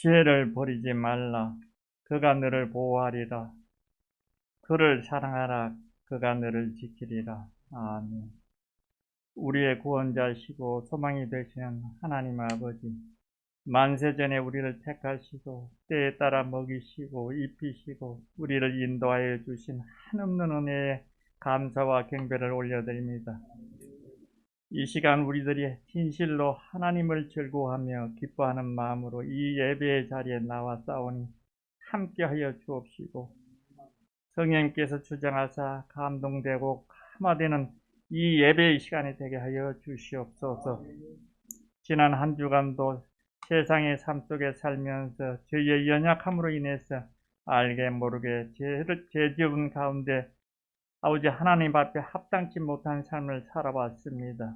지혜를 버리지 말라. 그가 너를 보호하리라. 그를 사랑하라. 그가 너를 지키리라. 아멘. 우리의 구원자시고 소망이 되시는 하나님 아버지, 만세전에 우리를 택하시고 때에 따라 먹이시고 입히시고 우리를 인도하여 주신 한없는 은혜에 감사와 경배를 올려드립니다. 이 시간 우리들이 진실로 하나님을 즐거워하며 기뻐하는 마음으로 이 예배의 자리에 나와 싸우니 함께하여 주옵시고, 성령님께서 주장하사 감동되고 감화되는 이 예배의 시간이 되게 하여 주시옵소서. 지난 한 주간도 세상의 삶 속에 살면서 저희의 연약함으로 인해서 알게 모르게 죄 지은 가운데 아버지 하나님 앞에 합당치 못한 삶을 살아왔습니다.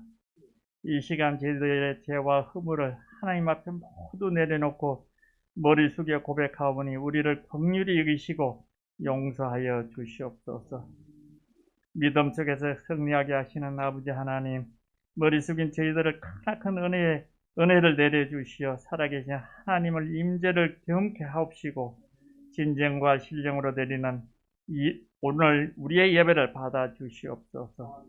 이 시간 저희들의 죄와 허물을 하나님 앞에 모두 내려놓고 머리 숙여 고백하오니 우리를 긍휼히 여기시고 용서하여 주시옵소서. 믿음 속에서 승리하게 하시는 아버지 하나님, 머리 숙인 저희들을 크나큰 은혜를 내려주시어 살아계신 하나님을 임재를 경험케 하옵시고, 진정과 신령으로 드리는 오늘 우리의 예배를 받아 주시옵소서.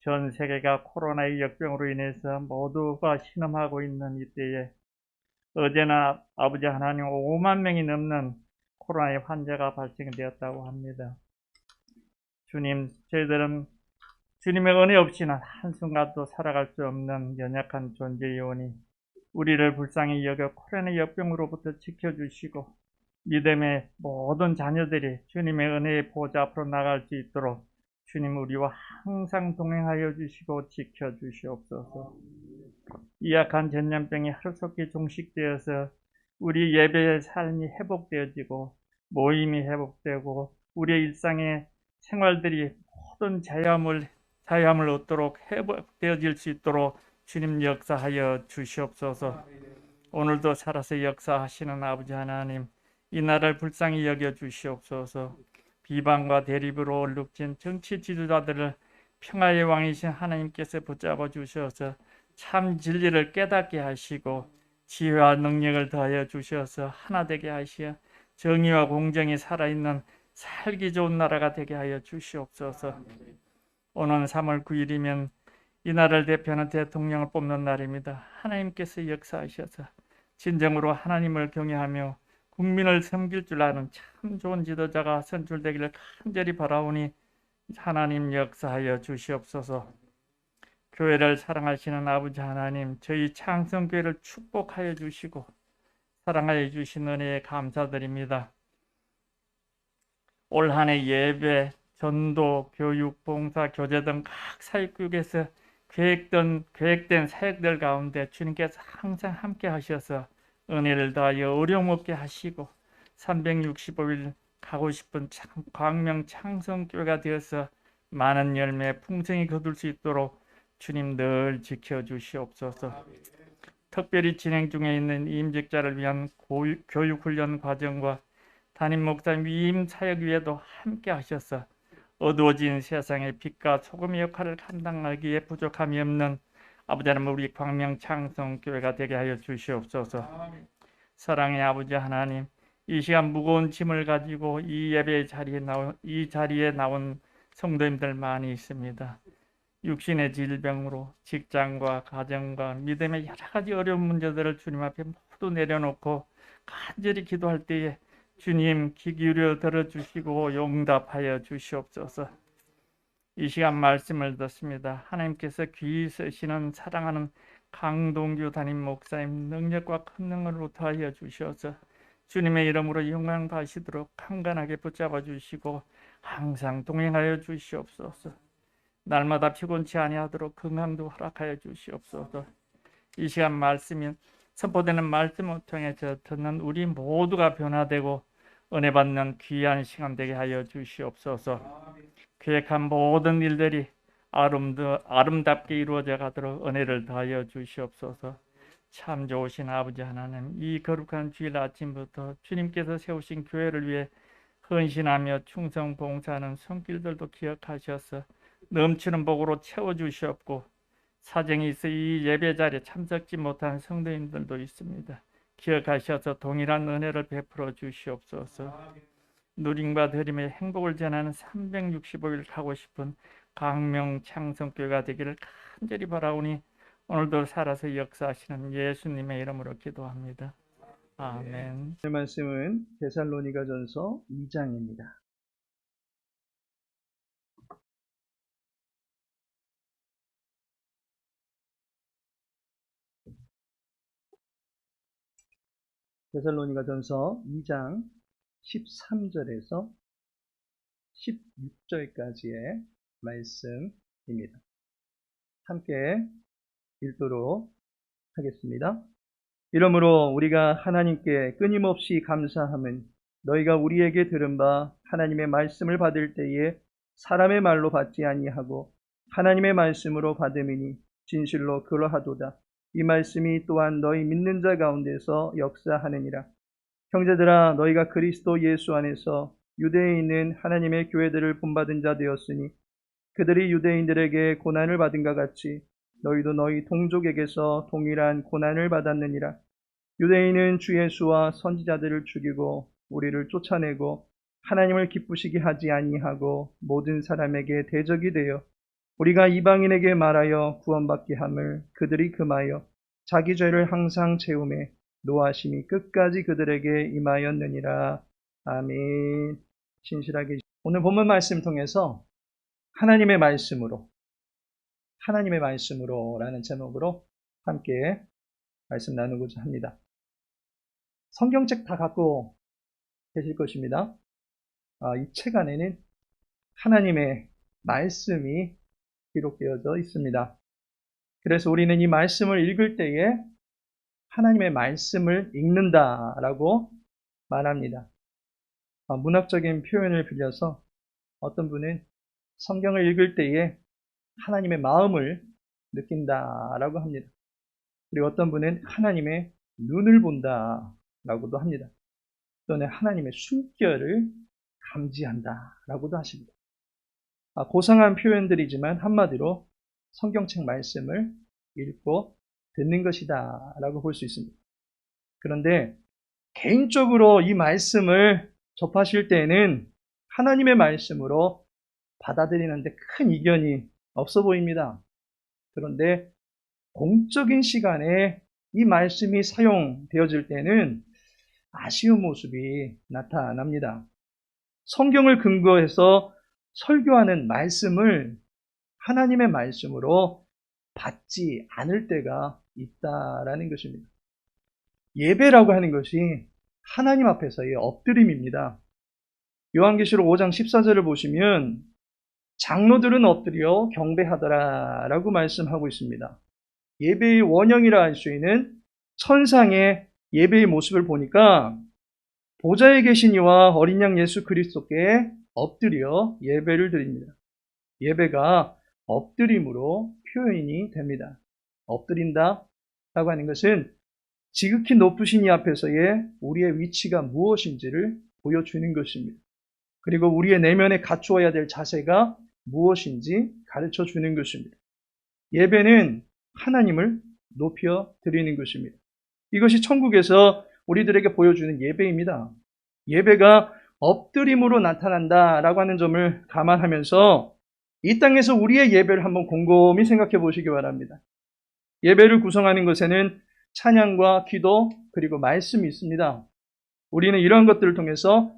전 세계가 코로나의 역병으로 인해서 모두가 신음하고 있는 이때에 어제나 아버지 하나님 5만 명이 넘는 코로나의 환자가 발생되었다고 합니다. 주님, 저희들은 주님의 은혜 없이는 한순간도 살아갈 수 없는 연약한 존재이오니 우리를 불쌍히 여겨 코로나 역병으로부터 지켜주시고 믿음의 모든 자녀들이 주님의 은혜의 보좌 앞으로 나갈 수 있도록 주님 우리와 항상 동행하여 주시고 지켜주시옵소서. 이 약한 전염병이 하루속히 종식되어서 우리 예배의 삶이 회복되어지고 모임이 회복되고 우리의 일상의 생활들이 모든 자유함을 얻도록 회복되어질 수 있도록 주님 역사하여 주시옵소서. 오늘도 살아서 역사하시는 아버지 하나님, 이 나라를 불쌍히 여겨 주시옵소서. 비방과 대립으로 얼룩진 정치 지도자들을 평화의 왕이신 하나님께서 붙잡아 주셔서 참 진리를 깨닫게 하시고 지혜와 능력을 더하여 주셔서 하나 되게 하시어 정의와 공정이 살아있는 살기 좋은 나라가 되게 하여 주시옵소서. 오는 3월 9일이면 이 나라를 대표하는 대통령을 뽑는 날입니다. 하나님께서 역사하셔서 진정으로 하나님을 경외하며 국민을 섬길 줄 아는 참 좋은 지도자가 선출되기를 간절히 바라오니 하나님 역사하여 주시옵소서. 교회를 사랑하시는 아버지 하나님, 저희 창성교회를 축복하여 주시고 사랑하여 주신 은혜에 감사드립니다. 올 한 해 예배, 전도, 교육, 봉사, 교제 등 각 사역국에서 계획된 사역들 가운데 주님께서 항상 함께 하셔서 은혜를 더하여 어려움 없게 하시고 365일 가고 싶은 광명 창성교회가 되어서 많은 열매 풍성히 거둘 수 있도록 주님 늘 지켜주시옵소서. 특별히 진행 중에 있는 임직자를 위한 교육훈련 과정과 담임 목사님 위임 사역위에도 함께 하셔서 어두워진 세상의 빛과 소금의 역할을 감당하기에 부족함이 없는 아버지 하나님 우리 광명 창성교회가 되게 하여 주시옵소서. 사랑의 아버지 하나님, 이 시간 무거운 짐을 가지고 이 예배 자리에 나온 성도님들 많이 있습니다. 육신의 질병으로 직장과 가정과 믿음의 여러 가지 어려운 문제들을 주님 앞에 모두 내려놓고 간절히 기도할 때에 주님 귀 기울여 들어주시고 용답하여 주시옵소서. 이 시간 말씀을 듣습니다. 하나님께서 귀 쓰시는 사랑하는 강동규 담임 목사님 능력과 권능을 더하여 주셔서 주님의 이름으로 영광 받으시도록 강건하게 붙잡아 주시고 항상 동행하여 주시옵소서. 날마다 피곤치 아니하도록 건강도 허락하여 주시옵소서. 이 시간 말씀이 선포되는 말씀을 통해서 듣는 우리 모두가 변화되고 은혜 받는 귀한 시간 되게 하여 주시옵소서. 계획한 모든 일들이 아름답게 이루어져 가도록 은혜를 더하여 주시옵소서. 참 좋으신 아버지 하나님, 이 거룩한 주일 아침부터 주님께서 세우신 교회를 위해 헌신하며 충성 봉사하는 손길들도 기억하셔서 넘치는 복으로 채워주시옵고, 사정이 있어 이 예배 자리에 참석지 못한 성도님들도 있습니다. 기억하셔서 동일한 은혜를 베풀어 주시옵소서. 누림과 드림의 행복을 전하는 365일 가고 싶은 강명 창성교회가 되기를 간절히 바라오니 오늘도 살아서 역사하시는 예수님의 이름으로 기도합니다. 아멘. 오늘 말씀은 데살로니가전서 2장입니다. 데살로니가전서 2장 13절에서 16절까지의 말씀입니다. 함께 읽도록 하겠습니다. 이러므로 우리가 하나님께 끊임없이 감사함은 너희가 우리에게 들은 바 하나님의 말씀을 받을 때에 사람의 말로 받지 아니하고 하나님의 말씀으로 받음이니 진실로 그러하도다. 이 말씀이 또한 너희 믿는 자 가운데서 역사하느니라. 형제들아, 너희가 그리스도 예수 안에서 유대에 있는 하나님의 교회들을 본받은 자 되었으니 그들이 유대인들에게 고난을 받은 것 같이 너희도 너희 동족에게서 동일한 고난을 받았느니라. 유대인은 주 예수와 선지자들을 죽이고 우리를 쫓아내고 하나님을 기쁘시게 하지 아니하고 모든 사람에게 대적이 되어 우리가 이방인에게 말하여 구원받게 함을 그들이 금하여 자기 죄를 항상 채우매 노하심이 끝까지 그들에게 임하였느니라. 아멘. 신실하게 오늘 본문 말씀 통해서 하나님의 말씀으로 라는 제목으로 함께 말씀 나누고자 합니다. 성경책 다 갖고 계실 것입니다. 이 책 안에는 하나님의 말씀이 기록되어져 있습니다. 그래서 우리는 이 말씀을 읽을 때에 하나님의 말씀을 읽는다라고 말합니다. 문학적인 표현을 빌려서 어떤 분은 성경을 읽을 때에 하나님의 마음을 느낀다라고 합니다. 그리고 어떤 분은 하나님의 눈을 본다라고도 합니다. 또는 하나님의 숨결을 감지한다라고도 하십니다. 고상한 표현들이지만 한마디로 성경책 말씀을 읽고 듣는 것이다 라고 볼 수 있습니다. 그런데 개인적으로 이 말씀을 접하실 때에는 하나님의 말씀으로 받아들이는데 큰 이견이 없어 보입니다. 그런데 공적인 시간에 이 말씀이 사용되어질 때는 아쉬운 모습이 나타납니다. 성경을 근거해서 설교하는 말씀을 하나님의 말씀으로 받지 않을 때가 있다라는 것입니다. 예배라고 하는 것이 하나님 앞에서의 엎드림입니다. 요한계시록 5장 14절을 보시면 장로들은 엎드려 경배하더라 라고 말씀하고 있습니다. 예배의 원형이라 할 수 있는 천상의 예배의 모습을 보니까 보좌에 계신 이와 어린 양 예수 그리스도께 엎드려 예배를 드립니다. 예배가 엎드림으로 표현이 됩니다. 엎드린다 라고 하는 것은 지극히 높으신 이 앞에서의 우리의 위치가 무엇인지를 보여주는 것입니다. 그리고 우리의 내면에 갖추어야 될 자세가 무엇인지 가르쳐 주는 것입니다. 예배는 하나님을 높여 드리는 것입니다. 이것이 천국에서 우리들에게 보여주는 예배입니다. 예배가 엎드림으로 나타난다라고 하는 점을 감안하면서 이 땅에서 우리의 예배를 한번 곰곰이 생각해 보시기 바랍니다. 예배를 구성하는 것에는 찬양과 기도 그리고 말씀이 있습니다. 우리는 이러한 것들을 통해서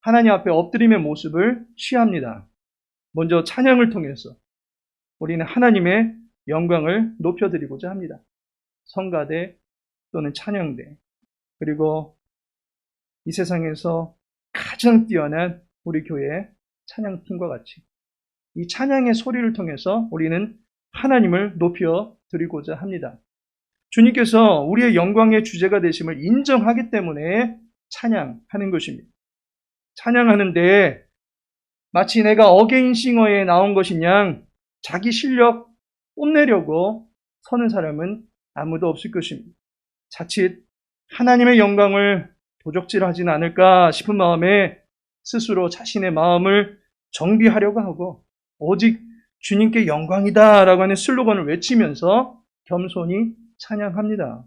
하나님 앞에 엎드림의 모습을 취합니다. 먼저 찬양을 통해서 우리는 하나님의 영광을 높여드리고자 합니다. 성가대 또는 찬양대, 그리고 이 세상에서 가장 뛰어난 우리 교회의 찬양팀과 같이 이 찬양의 소리를 통해서 우리는 하나님을 높여드리고자 합니다. 주님께서 우리의 영광의 주제가 되심을 인정하기 때문에 찬양하는 것입니다. 찬양하는데 마치 내가 어게인 싱어에 나온 것이냐 자기 실력 뽐내려고 서는 사람은 아무도 없을 것입니다. 자칫 하나님의 영광을 도적질하지는 않을까 싶은 마음에 스스로 자신의 마음을 정비하려고 하고 오직 주님께 영광이다 라고 하는 슬로건을 외치면서 겸손히 찬양합니다.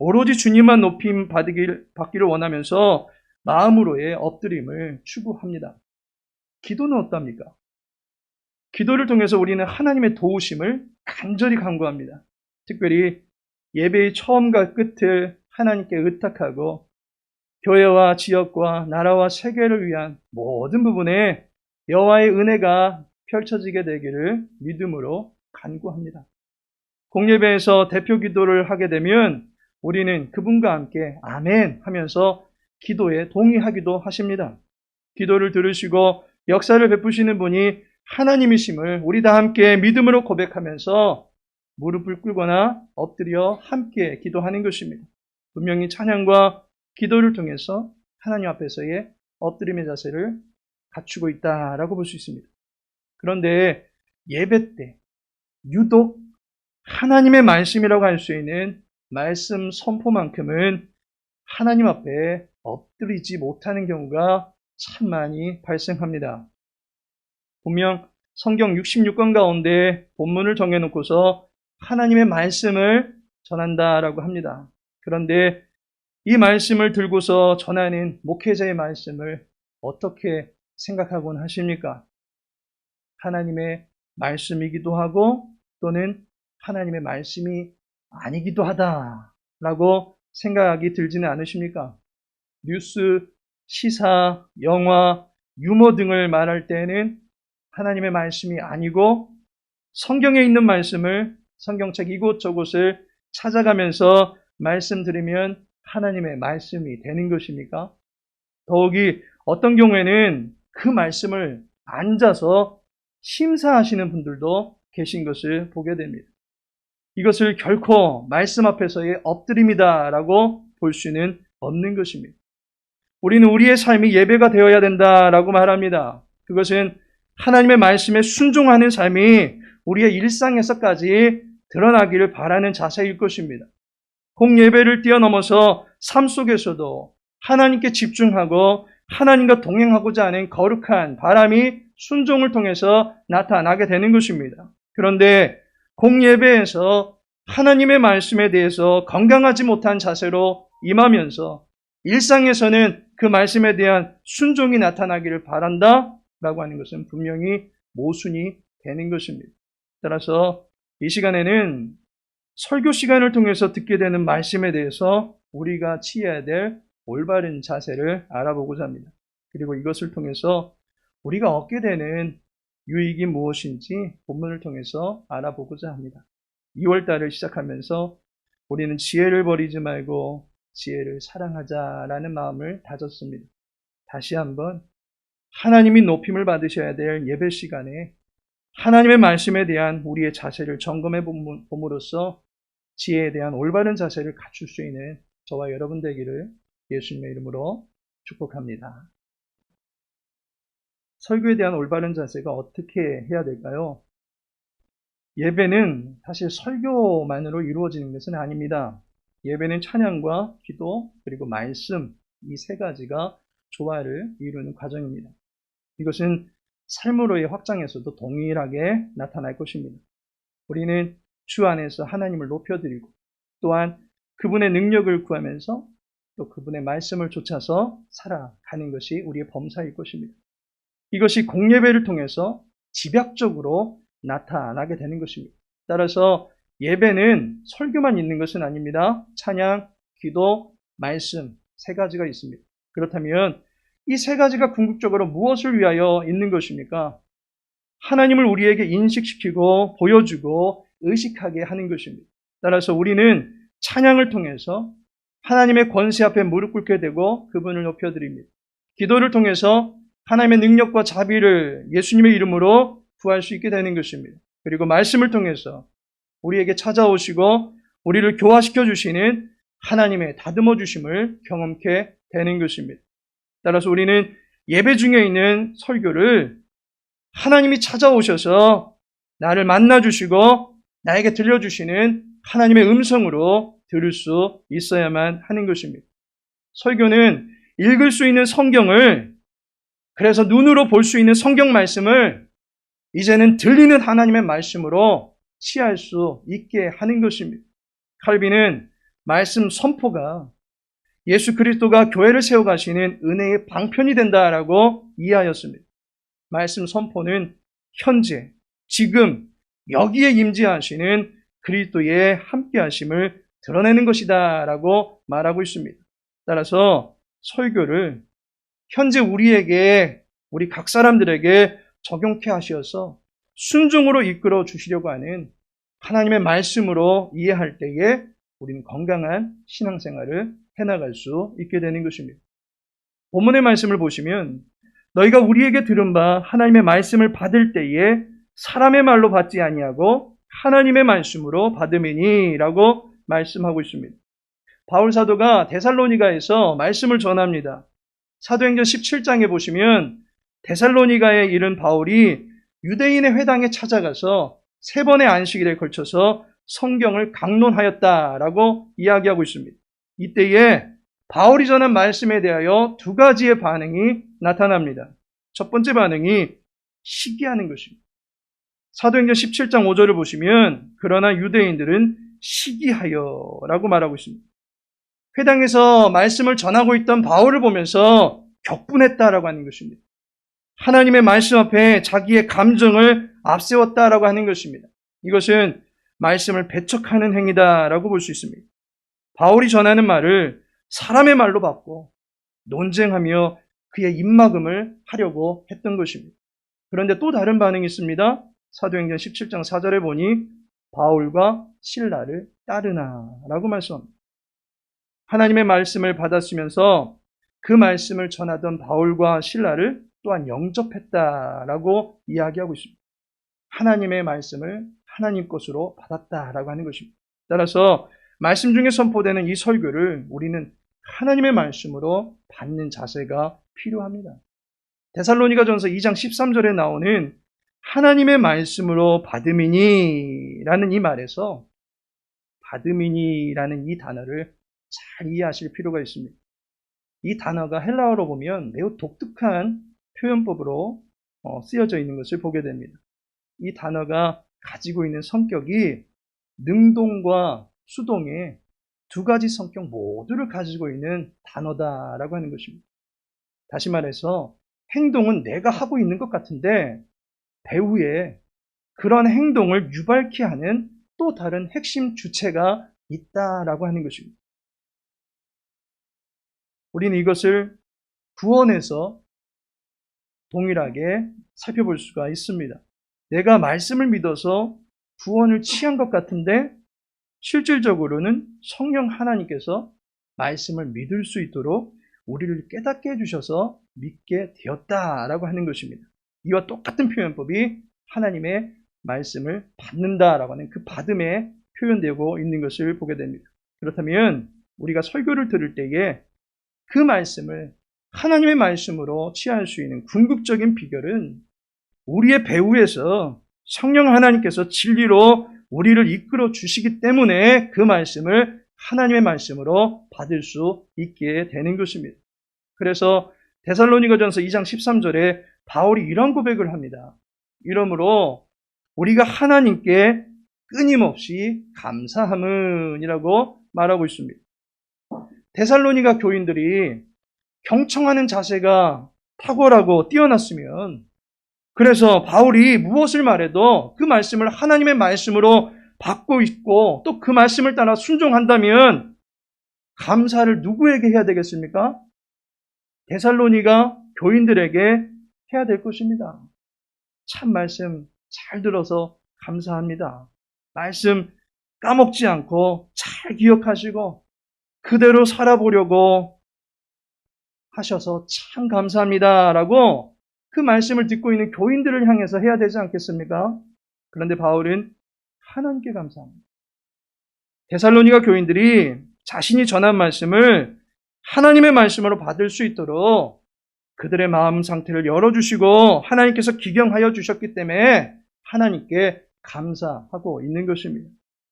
오로지 주님만 높임 받기를 원하면서 마음으로의 엎드림을 추구합니다. 기도는 어떻습니까? 기도를 통해서 우리는 하나님의 도우심을 간절히 간구합니다. 특별히 예배의 처음과 끝을 하나님께 의탁하고 교회와 지역과 나라와 세계를 위한 모든 부분에 여호와의 은혜가 펼쳐지게 되기를 믿음으로 간구합니다. 공예배에서 대표 기도를 하게 되면 우리는 그분과 함께 아멘 하면서 기도에 동의하기도 하십니다. 기도를 들으시고 역사를 베푸시는 분이 하나님이심을 우리 다 함께 믿음으로 고백하면서 무릎을 꿇거나 엎드려 함께 기도하는 것입니다. 분명히 찬양과 기도를 통해서 하나님 앞에서의 엎드림의 자세를 갖추고 있다라고 볼 수 있습니다. 그런데 예배 때 유독 하나님의 말씀이라고 할 수 있는 말씀 선포만큼은 하나님 앞에 엎드리지 못하는 경우가 참 많이 발생합니다. 분명 성경 66권 가운데 본문을 정해놓고서 하나님의 말씀을 전한다라고 합니다. 그런데 이 말씀을 들고서 전하는 목회자의 말씀을 어떻게 생각하곤 하십니까? 하나님의 말씀이기도 하고 또는 하나님의 말씀이 아니기도 하다라고 생각이 들지는 않으십니까? 뉴스, 시사, 영화, 유머 등을 말할 때는 하나님의 말씀이 아니고 성경에 있는 말씀을 성경책 이곳저곳을 찾아가면서 말씀드리면 하나님의 말씀이 되는 것입니까? 더욱이 어떤 경우에는 그 말씀을 앉아서 심사하시는 분들도 계신 것을 보게 됩니다. 이것을 결코 말씀 앞에서의 엎드림이다라고 볼 수는 없는 것입니다. 우리는 우리의 삶이 예배가 되어야 된다라고 말합니다. 그것은 하나님의 말씀에 순종하는 삶이 우리의 일상에서까지 드러나기를 바라는 자세일 것입니다. 공예배를 뛰어넘어서 삶 속에서도 하나님께 집중하고 하나님과 동행하고자 하는 거룩한 바람이 순종을 통해서 나타나게 되는 것입니다. 그런데 공예배에서 하나님의 말씀에 대해서 건강하지 못한 자세로 임하면서 일상에서는 그 말씀에 대한 순종이 나타나기를 바란다 라고 하는 것은 분명히 모순이 되는 것입니다. 따라서 이 시간에는 설교 시간을 통해서 듣게 되는 말씀에 대해서 우리가 취해야 될 올바른 자세를 알아보고자 합니다. 그리고 이것을 통해서 우리가 얻게 되는 유익이 무엇인지 본문을 통해서 알아보고자 합니다. 2월달을 시작하면서 우리는 지혜를 버리지 말고 지혜를 사랑하자라는 마음을 다졌습니다. 다시 한번 하나님이 높임을 받으셔야 될 예배 시간에 하나님의 말씀에 대한 우리의 자세를 점검해 봄으로써 지혜에 대한 올바른 자세를 갖출 수 있는 저와 여러분 되기를 예수님의 이름으로 축복합니다. 설교에 대한 올바른 자세가 어떻게 해야 될까요? 예배는 사실 설교만으로 이루어지는 것은 아닙니다. 예배는 찬양과 기도 그리고 말씀 이 세 가지가 조화를 이루는 과정입니다. 이것은 삶으로의 확장에서도 동일하게 나타날 것입니다. 우리는 주 안에서 하나님을 높여드리고 또한 그분의 능력을 구하면서 또 그분의 말씀을 좇아서 살아가는 것이 우리의 범사일 것입니다. 이것이 공예배를 통해서 집약적으로 나타나게 되는 것입니다. 따라서 예배는 설교만 있는 것은 아닙니다. 찬양, 기도, 말씀 세 가지가 있습니다. 그렇다면 이 세 가지가 궁극적으로 무엇을 위하여 있는 것입니까? 하나님을 우리에게 인식시키고 보여주고 의식하게 하는 것입니다. 따라서 우리는 찬양을 통해서 하나님의 권세 앞에 무릎 꿇게 되고 그분을 높여드립니다. 기도를 통해서 하나님의 능력과 자비를 예수님의 이름으로 구할 수 있게 되는 것입니다. 그리고 말씀을 통해서 우리에게 찾아오시고 우리를 교화시켜 주시는 하나님의 다듬어 주심을 경험케 되는 것입니다. 따라서 우리는 예배 중에 있는 설교를 하나님이 찾아오셔서 나를 만나주시고 나에게 들려주시는 하나님의 음성으로 들을 수 있어야만 하는 것입니다. 설교는 읽을 수 있는 성경을 그래서 눈으로 볼 수 있는 성경 말씀을 이제는 들리는 하나님의 말씀으로 취할 수 있게 하는 것입니다. 칼빈은 말씀 선포가 예수 그리스도가 교회를 세워가시는 은혜의 방편이 된다라고 이해하였습니다. 말씀 선포는 현재, 지금, 여기에 임재하시는 그리스도의 함께하심을 드러내는 것이다라고 말하고 있습니다. 따라서 설교를 현재 우리 각 사람들에게 적용케 하셔서 순종으로 이끌어 주시려고 하는 하나님의 말씀으로 이해할 때에 우리는 건강한 신앙생활을 해나갈 수 있게 되는 것입니다. 본문의 말씀을 보시면 너희가 우리에게 들은 바 하나님의 말씀을 받을 때에 사람의 말로 받지 아니하고 하나님의 말씀으로 받음이니 라고 말씀하고 있습니다. 바울 사도가 데살로니가에서 말씀을 전합니다. 사도행전 17장에 보시면 데살로니가에 이른 바울이 유대인의 회당에 찾아가서 3번의 안식일에 걸쳐서 성경을 강론하였다라고 이야기하고 있습니다. 이때에 바울이 전한 말씀에 대하여 2가지의 반응이 나타납니다. 첫 번째 반응이 시기하는 것입니다. 사도행전 17장 5절을 보시면 그러나 유대인들은 시기하여 라고 말하고 있습니다. 회당에서 말씀을 전하고 있던 바울을 보면서 격분했다라고 하는 것입니다. 하나님의 말씀 앞에 자기의 감정을 앞세웠다라고 하는 것입니다. 이것은 말씀을 배척하는 행위다라고 볼 수 있습니다. 바울이 전하는 말을 사람의 말로 받고 논쟁하며 그의 입막음을 하려고 했던 것입니다. 그런데 또 다른 반응이 있습니다. 사도행전 17장 4절에 보니 바울과 실라를 따르나라고 말씀합니다. 하나님의 말씀을 받았으면서 그 말씀을 전하던 바울과 실라를 또한 영접했다라고 이야기하고 있습니다. 하나님의 말씀을 하나님 것으로 받았다라고 하는 것입니다. 따라서 말씀 중에 선포되는 이 설교를 우리는 하나님의 말씀으로 받는 자세가 필요합니다. 데살로니가전서 2장 13절에 나오는 하나님의 말씀으로 받음이니 라는 이 말에서 받음이니 라는 이 단어를 잘 이해하실 필요가 있습니다. 이 단어가 헬라어로 보면 매우 독특한 표현법으로 쓰여져 있는 것을 보게 됩니다. 이 단어가 가지고 있는 성격이 능동과 수동의 2가지 성격 모두를 가지고 있는 단어다라고 하는 것입니다. 다시 말해서 행동은 내가 하고 있는 것 같은데 배후에 그런 행동을 유발케 하는 또 다른 핵심 주체가 있다라고 하는 것입니다. 우리는 이것을 구원에서 동일하게 살펴볼 수가 있습니다. 내가 말씀을 믿어서 구원을 취한 것 같은데 실질적으로는 성령 하나님께서 말씀을 믿을 수 있도록 우리를 깨닫게 해주셔서 믿게 되었다라고 하는 것입니다. 이와 똑같은 표현법이 하나님의 말씀을 받는다라고 하는 그 받음에 표현되고 있는 것을 보게 됩니다. 그렇다면 우리가 설교를 들을 때에 그 말씀을 하나님의 말씀으로 취할 수 있는 궁극적인 비결은 우리의 배후에서 성령 하나님께서 진리로 우리를 이끌어 주시기 때문에 그 말씀을 하나님의 말씀으로 받을 수 있게 되는 것입니다. 그래서 데살로니가전서 2장 13절에 바울이 이런 고백을 합니다. 이러므로 우리가 하나님께 끊임없이 감사함은이라고 말하고 있습니다. 데살로니가 교인들이 경청하는 자세가 탁월하고 뛰어났으면 그래서 바울이 무엇을 말해도 그 말씀을 하나님의 말씀으로 받고 있고 또 그 말씀을 따라 순종한다면 감사를 누구에게 해야 되겠습니까? 데살로니가 교인들에게 해야 될 것입니다. 참 말씀 잘 들어서 감사합니다. 말씀 까먹지 않고 잘 기억하시고 그대로 살아보려고 하셔서 참 감사합니다라고 그 말씀을 듣고 있는 교인들을 향해서 해야 되지 않겠습니까? 그런데 바울은 하나님께 감사합니다. 데살로니가 교인들이 자신이 전한 말씀을 하나님의 말씀으로 받을 수 있도록 그들의 마음 상태를 열어주시고 하나님께서 기경하여 주셨기 때문에 하나님께 감사하고 있는 것입니다.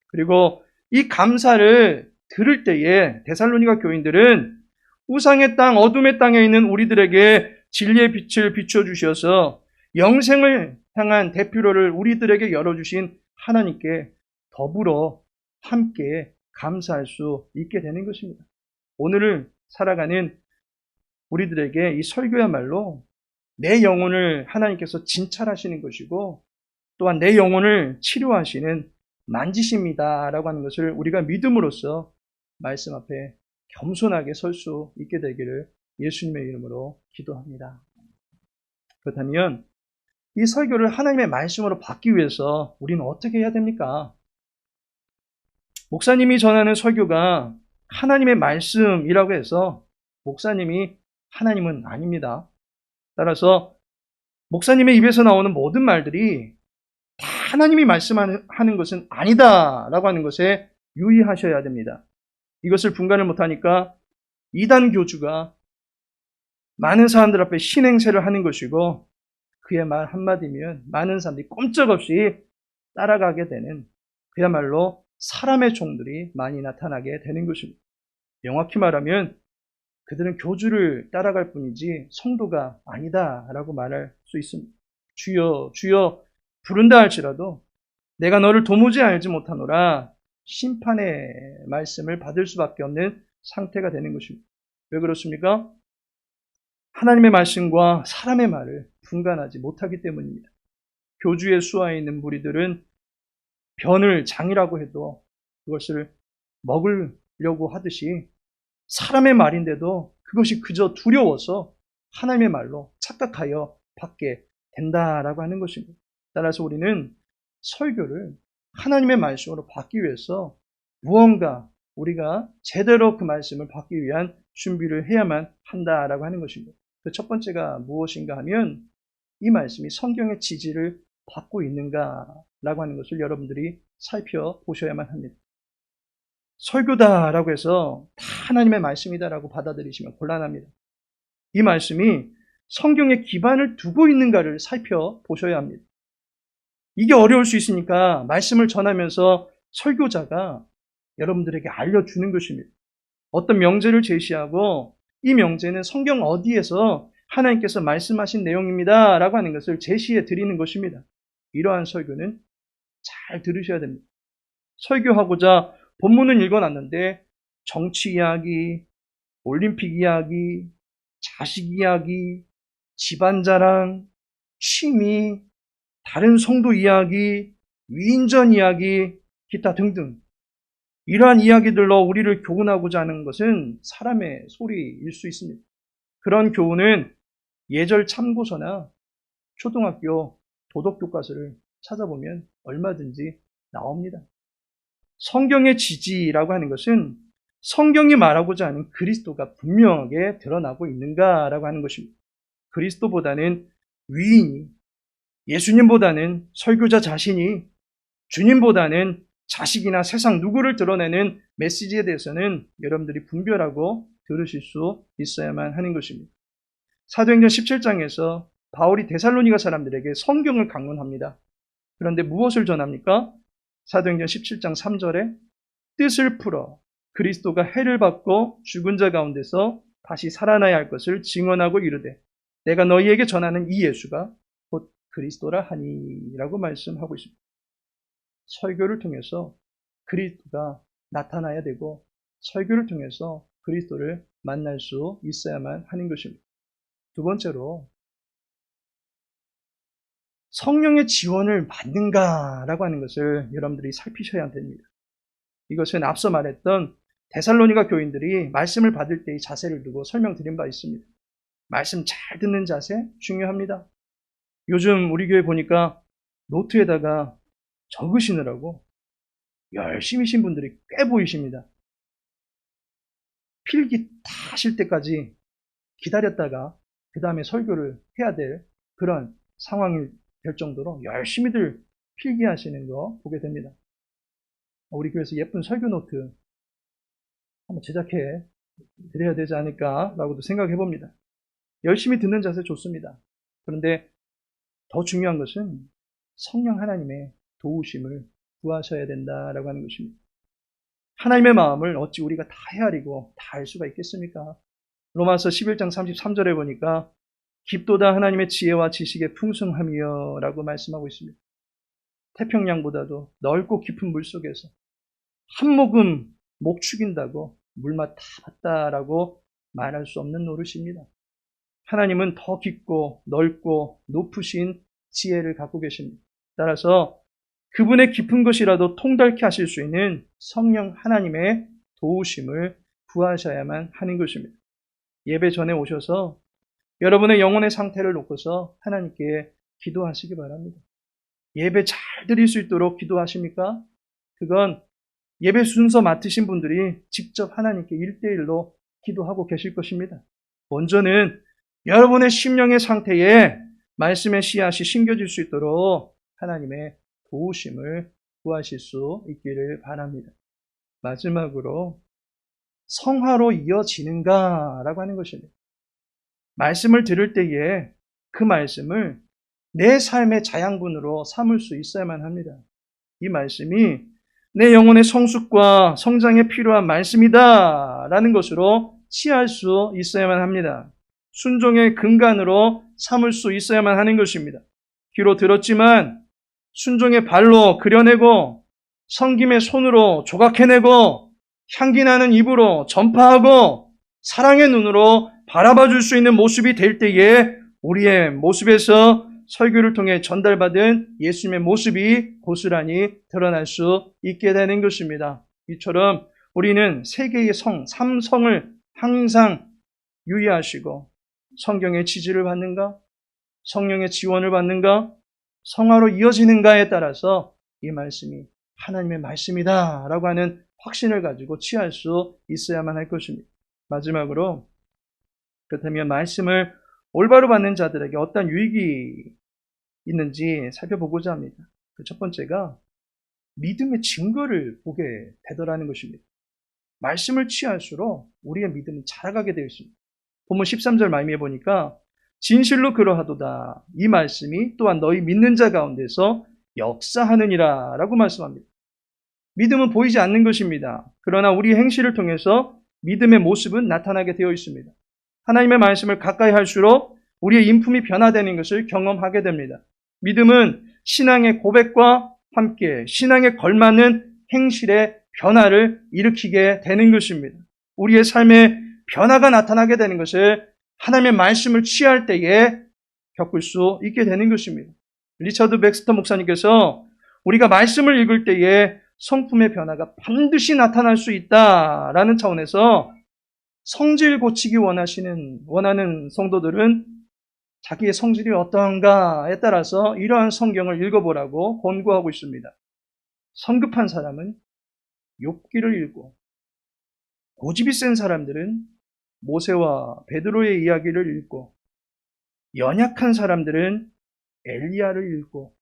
그리고 이 감사를 들을 때에 데살로니가 교인들은 우상의 땅, 어둠의 땅에 있는 우리들에게 진리의 빛을 비춰주셔서 영생을 향한 대표로를 우리들에게 열어주신 하나님께 더불어 함께 감사할 수 있게 되는 것입니다. 오늘을 살아가는 우리들에게 이 설교야말로 내 영혼을 하나님께서 진찰하시는 것이고 또한 내 영혼을 치료하시는 만지십니다라고 하는 것을 우리가 믿음으로써 말씀 앞에 겸손하게 설 수 있게 되기를 예수님의 이름으로 기도합니다. 그렇다면 이 설교를 하나님의 말씀으로 받기 위해서 우리는 어떻게 해야 됩니까? 목사님이 전하는 설교가 하나님의 말씀이라고 해서 목사님이 하나님은 아닙니다. 따라서 목사님의 입에서 나오는 모든 말들이 다 하나님이 말씀하는 것은 아니다라고 하는 것에 유의하셔야 됩니다. 이것을 분간을 못하니까 이단 교주가 많은 사람들 앞에 신행세를 하는 것이고 그의 말 한마디면 많은 사람들이 꼼짝없이 따라가게 되는 그야말로 사람의 종들이 많이 나타나게 되는 것입니다. 명확히 말하면 그들은 교주를 따라갈 뿐이지 성도가 아니다라고 말할 수 있습니다. 주여 주여 부른다 할지라도 내가 너를 도무지 알지 못하노라 심판의 말씀을 받을 수밖에 없는 상태가 되는 것입니다. 왜 그렇습니까? 하나님의 말씀과 사람의 말을 분간하지 못하기 때문입니다. 교주의 수하에 있는 무리들은 변을 장이라고 해도 그것을 먹으려고 하듯이 사람의 말인데도 그것이 그저 두려워서 하나님의 말로 착각하여 받게 된다라고 하는 것입니다. 따라서 우리는 설교를 하나님의 말씀으로 받기 위해서 무언가 우리가 제대로 그 말씀을 받기 위한 준비를 해야만 한다라고 하는 것입니다. 그 첫 번째가 무엇인가 하면 이 말씀이 성경의 지지를 받고 있는가라고 하는 것을 여러분들이 살펴보셔야만 합니다. 설교다라고 해서 다 하나님의 말씀이다라고 받아들이시면 곤란합니다. 이 말씀이 성경에 기반을 두고 있는가를 살펴보셔야 합니다. 이게 어려울 수 있으니까 말씀을 전하면서 설교자가 여러분들에게 알려주는 것입니다. 어떤 명제를 제시하고 이 명제는 성경 어디에서 하나님께서 말씀하신 내용입니다 라고 하는 것을 제시해 드리는 것입니다. 이러한 설교는 잘 들으셔야 됩니다. 설교하고자 본문은 읽어놨는데 정치 이야기, 올림픽 이야기, 자식 이야기, 집안 자랑, 취미, 다른 성도 이야기, 위인전 이야기, 기타 등등 이러한 이야기들로 우리를 교훈하고자 하는 것은 사람의 소리일 수 있습니다. 그런 교훈은 예절 참고서나 초등학교 도덕교과서를 찾아보면 얼마든지 나옵니다. 성경의 지지라고 하는 것은 성경이 말하고자 하는 그리스도가 분명하게 드러나고 있는가라고 하는 것입니다. 그리스도보다는 위인이, 예수님보다는 설교자 자신이, 주님보다는 자식이나 세상 누구를 드러내는 메시지에 대해서는 여러분들이 분별하고 들으실 수 있어야만 하는 것입니다. 사도행전 17장에서 바울이 데살로니가 사람들에게 성경을 강론합니다. 그런데 무엇을 전합니까? 사도행전 17장 3절에 뜻을 풀어 그리스도가 해를 받고 죽은 자 가운데서 다시 살아나야 할 것을 증언하고 이르되 내가 너희에게 전하는 이 예수가 곧 그리스도라 하니라고 말씀하고 있습니다. 설교를 통해서 그리스도가 나타나야 되고 설교를 통해서 그리스도를 만날 수 있어야만 하는 것입니다. 두 번째로 성령의 지원을 받는가라고 하는 것을 여러분들이 살피셔야 됩니다. 이것은 앞서 말했던 데살로니가 교인들이 말씀을 받을 때의 자세를 두고 설명드린 바 있습니다. 말씀 잘 듣는 자세 중요합니다. 요즘 우리 교회 보니까 노트에다가 적으시느라고 열심히신 분들이 꽤 보이십니다. 필기 다 하실 때까지 기다렸다가 그 다음에 설교를 해야 될 그런 상황이 될 정도로 열심히들 필기하시는 거 보게 됩니다. 우리 교회에서 예쁜 설교 노트 한번 제작해 드려야 되지 않을까라고도 생각해 봅니다. 열심히 듣는 자세 좋습니다. 그런데 더 중요한 것은 성령 하나님의 도우심을 구하셔야 된다라고 하는 것입니다. 하나님의 마음을 어찌 우리가 다 헤아리고 다 알 수가 있겠습니까? 로마서 11장 33절에 보니까 깊도다 하나님의 지혜와 지식의 풍성함이여 라고 말씀하고 있습니다. 태평양보다도 넓고 깊은 물속에서 한 모금 목 축인다고 물맛 다 봤다라고 말할 수 없는 노릇입니다. 하나님은 더 깊고 넓고 높으신 지혜를 갖고 계십니다. 따라서 그분의 깊은 것이라도 통달케 하실 수 있는 성령 하나님의 도우심을 구하셔야만 하는 것입니다. 예배 전에 오셔서 여러분의 영혼의 상태를 놓고서 하나님께 기도하시기 바랍니다. 예배 잘 드릴 수 있도록 기도하십니까? 그건 예배 순서 맡으신 분들이 직접 하나님께 1대1로 기도하고 계실 것입니다. 먼저는 여러분의 심령의 상태에 말씀의 씨앗이 심겨질 수 있도록 하나님의 도우심을 구하실 수 있기를 바랍니다. 마지막으로 성화로 이어지는가라고 하는 것입니다. 말씀을 들을 때에 그 말씀을 내 삶의 자양분으로 삼을 수 있어야만 합니다. 이 말씀이 내 영혼의 성숙과 성장에 필요한 말씀이다 라는 것으로 취할 수 있어야만 합니다. 순종의 근간으로 삼을 수 있어야만 하는 것입니다. 귀로 들었지만 순종의 발로 그려내고 섬김의 손으로 조각해내고 향기나는 입으로 전파하고 사랑의 눈으로 바라봐 줄 수 있는 모습이 될 때에 우리의 모습에서 설교를 통해 전달받은 예수님의 모습이 고스란히 드러날 수 있게 되는 것입니다. 이처럼 우리는 세 개의 성, 삼성을 항상 유의하시고 성경의 지지를 받는가, 성령의 지원을 받는가, 성화로 이어지는가에 따라서 이 말씀이 하나님의 말씀이다 라고 하는 확신을 가지고 취할 수 있어야만 할 것입니다. 마지막으로 그렇다면 말씀을 올바로 받는 자들에게 어떤 유익이 있는지 살펴보고자 합니다. 그 첫 번째가 믿음의 증거를 보게 되더라는 것입니다. 말씀을 취할수록 우리의 믿음이 자라가게 되어 있습니다. 본문 13절 말미에 보니까 진실로 그러하도다. 이 말씀이 또한 너희 믿는 자 가운데서 역사하느니라 라고 말씀합니다. 믿음은 보이지 않는 것입니다. 그러나 우리의 행실을 통해서 믿음의 모습은 나타나게 되어 있습니다. 하나님의 말씀을 가까이 할수록 우리의 인품이 변화되는 것을 경험하게 됩니다. 믿음은 신앙의 고백과 함께 신앙에 걸맞는 행실의 변화를 일으키게 되는 것입니다. 우리의 삶에 변화가 나타나게 되는 것을 하나님의 말씀을 취할 때에 겪을 수 있게 되는 것입니다. 리처드 백스터 목사님께서 우리가 말씀을 읽을 때에 성품의 변화가 반드시 나타날 수 있다라는 차원에서 성질 고치기 원하는 성도들은 자기의 성질이 어떠한가에 따라서 이러한 성경을 읽어보라고 권고하고 있습니다. 성급한 사람은 욥기를 읽고 고집이 센 사람들은 모세와 베드로의 이야기를 읽고 연약한 사람들은 엘리야를 읽고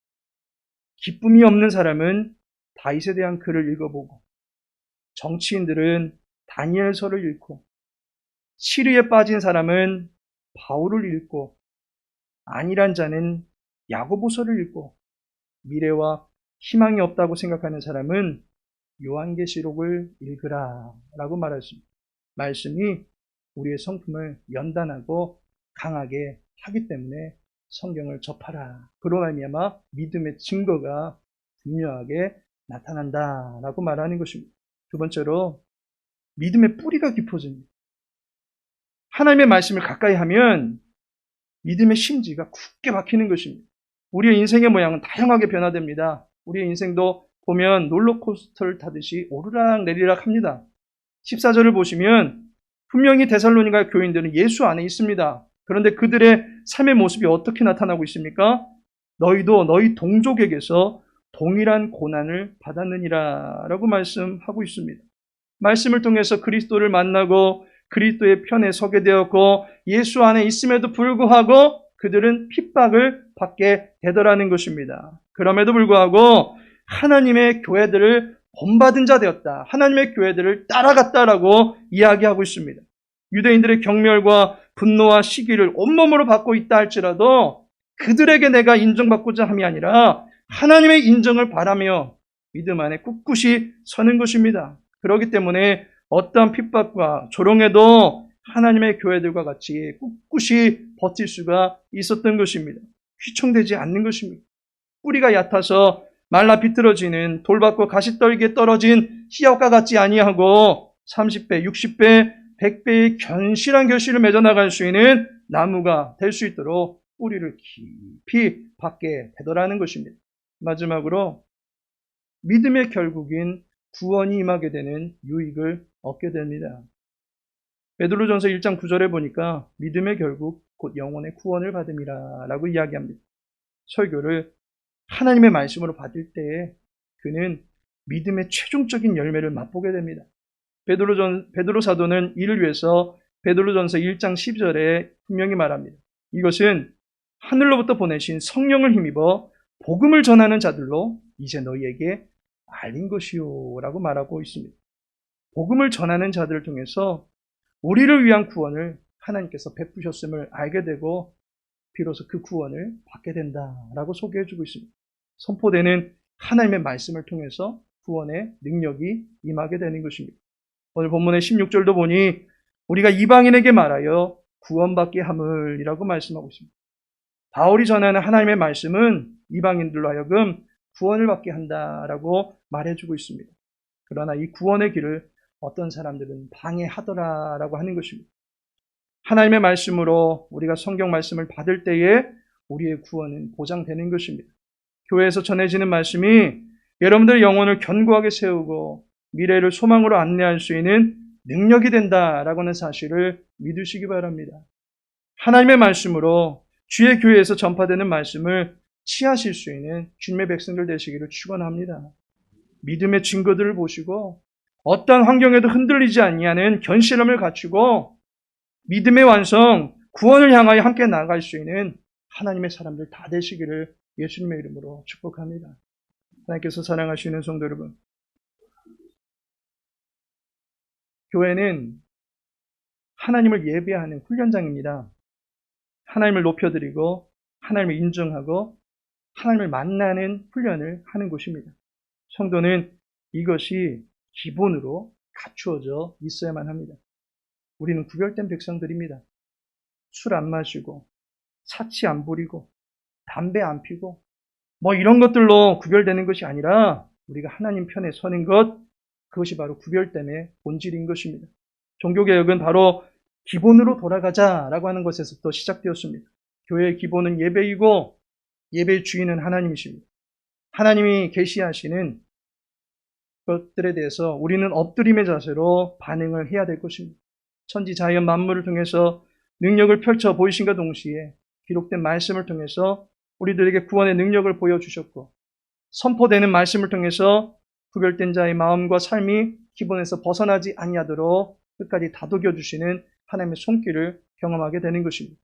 기쁨이 없는 사람은 다윗에 대한 글을 읽어보고 정치인들은 다니엘서를 읽고 시리에 빠진 사람은 바울을 읽고 안일한 자는 야고보서를 읽고 미래와 희망이 없다고 생각하는 사람은 요한계시록을 읽으라 라고 말했습니다. 말씀이 우리의 성품을 연단하고 강하게 하기 때문에 성경을 접하라. 그로 말미암아 믿음의 증거가 분명하게 나타난다라고 말하는 것입니다. 두 번째로 믿음의 뿌리가 깊어집니다. 하나님의 말씀을 가까이 하면 믿음의 심지가 굳게 박히는 것입니다. 우리의 인생의 모양은 다양하게 변화됩니다. 우리의 인생도 보면 롤러코스터를 타듯이 오르락 내리락 합니다. 14절을 보시면 분명히 데살로니가 교인들은 예수 안에 있습니다. 그런데 그들의 삶의 모습이 어떻게 나타나고 있습니까? 너희도 너희 동족에게서 동일한 고난을 받았느니라 라고 말씀하고 있습니다. 말씀을 통해서 그리스도를 만나고 그리스도의 편에 서게 되었고 예수 안에 있음에도 불구하고 그들은 핍박을 받게 되더라는 것입니다. 그럼에도 불구하고 하나님의 교회들을 본받은 자 되었다. 하나님의 교회들을 따라갔다라고 이야기하고 있습니다. 유대인들의 경멸과 분노와 시기를 온몸으로 받고 있다 할지라도 그들에게 내가 인정받고자 함이 아니라 하나님의 인정을 바라며 믿음 안에 꿋꿋이 서는 것입니다. 그렇기 때문에 어떠한 핍박과 조롱에도 하나님의 교회들과 같이 꿋꿋이 버틸 수가 있었던 것입니다. 휘청되지 않는 것입니다. 뿌리가 얕아서 말라 비틀어지는 돌밭과 가시떨기에 떨어진 씨앗과 같지 아니하고 30배, 60배, 100배의 견실한 결실을 맺어 나갈 수 있는 나무가 될 수 있도록 뿌리를 깊이 받게 되더라는 것입니다. 마지막으로 믿음의 결국인 구원이 임하게 되는 유익을 얻게 됩니다. 베드로전서 1장 9절에 보니까 믿음의 결국 곧 영혼의 구원을 받음이라 라고 이야기합니다. 설교를 하나님의 말씀으로 받을 때에 그는 믿음의 최종적인 열매를 맛보게 됩니다. 베드로 사도는 이를 위해서 베드로전서 1장 10절에 분명히 말합니다. 이것은 하늘로부터 보내신 성령을 힘입어 복음을 전하는 자들로 이제 너희에게 알린 것이요 라고 말하고 있습니다. 복음을 전하는 자들을 통해서 우리를 위한 구원을 하나님께서 베푸셨음을 알게 되고 비로소 그 구원을 받게 된다라고 소개해주고 있습니다. 선포되는 하나님의 말씀을 통해서 구원의 능력이 임하게 되는 것입니다. 오늘 본문의 16절도 보니 우리가 이방인에게 말하여 구원받게 함을이라고 말씀하고 있습니다. 바울이 전하는 하나님의 말씀은 이방인들로 하여금 구원을 받게 한다라고 말해주고 있습니다. 그러나 이 구원의 길을 어떤 사람들은 방해하더라라고 하는 것입니다. 하나님의 말씀으로 우리가 성경 말씀을 받을 때에 우리의 구원은 보장되는 것입니다. 교회에서 전해지는 말씀이 여러분들의 영혼을 견고하게 세우고 미래를 소망으로 안내할 수 있는 능력이 된다라고 하는 사실을 믿으시기 바랍니다. 하나님의 말씀으로 주의 교회에서 전파되는 말씀을 취하실 수 있는 주님의 백성들 되시기를 축원합니다. 믿음의 증거들을 보시고 어떠한 환경에도 흔들리지 아니하는 견실함을 갖추고 믿음의 완성, 구원을 향하여 함께 나아갈 수 있는 하나님의 사람들 다 되시기를 예수님의 이름으로 축복합니다. 하나님께서 사랑하시는 성도 여러분, 교회는 하나님을 예배하는 훈련장입니다. 하나님을 높여드리고 하나님을 인정하고 하나님을 만나는 훈련을 하는 곳입니다. 성도는 이것이 기본으로 갖추어져 있어야만 합니다. 우리는 구별된 백성들입니다. 술 안 마시고 사치 안 부리고 담배 안 피고 이런 것들로 구별되는 것이 아니라 우리가 하나님 편에 서는 것, 그것이 바로 구별됨의 본질인 것입니다. 종교개혁은 바로 기본으로 돌아가자라고 하는 것에서부터 시작되었습니다. 교회의 기본은 예배이고 예배의 주인은 하나님이십니다. 하나님이 계시하시는 것들에 대해서 우리는 엎드림의 자세로 반응을 해야 될 것입니다. 천지 자연 만물을 통해서 능력을 펼쳐 보이신과 동시에 기록된 말씀을 통해서 우리들에게 구원의 능력을 보여주셨고 선포되는 말씀을 통해서 구별된 자의 마음과 삶이 기본에서 벗어나지 아니하도록 끝까지 다독여 주시는 하나님의 손길을 경험하게 되는 것입니다.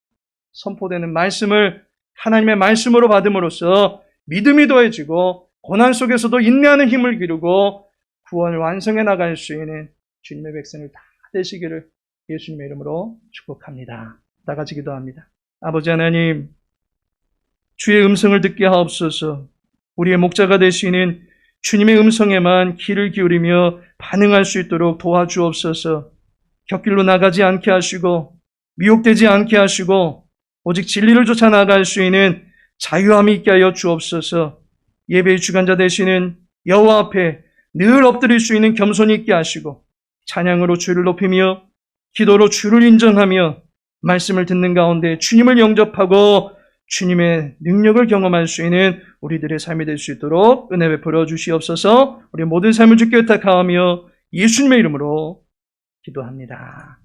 선포되는 말씀을 하나님의 말씀으로 받음으로써 믿음이 더해지고 고난 속에서도 인내하는 힘을 기르고 구원을 완성해 나갈 수 있는 주님의 백성을 다 되시기를 예수님의 이름으로 축복합니다. 다 같이 기도합니다. 아버지 하나님, 주의 음성을 듣게 하옵소서. 우리의 목자가 되시는 주님의 음성에만 귀를 기울이며 반응할 수 있도록 도와주옵소서. 곁길로 나가지 않게 하시고 미혹되지 않게 하시고 오직 진리를 쫓아 나갈 수 있는 자유함이 있게 하여 주옵소서. 예배의 주관자 되시는 여호와 앞에 늘 엎드릴 수 있는 겸손이 있게 하시고 찬양으로 주를 높이며 기도로 주를 인정하며 말씀을 듣는 가운데 주님을 영접하고 주님의 능력을 경험할 수 있는 우리들의 삶이 될 수 있도록 은혜 베풀어 주시옵소서. 우리 모든 삶을 주께 의탁하며 예수님의 이름으로 기도합니다.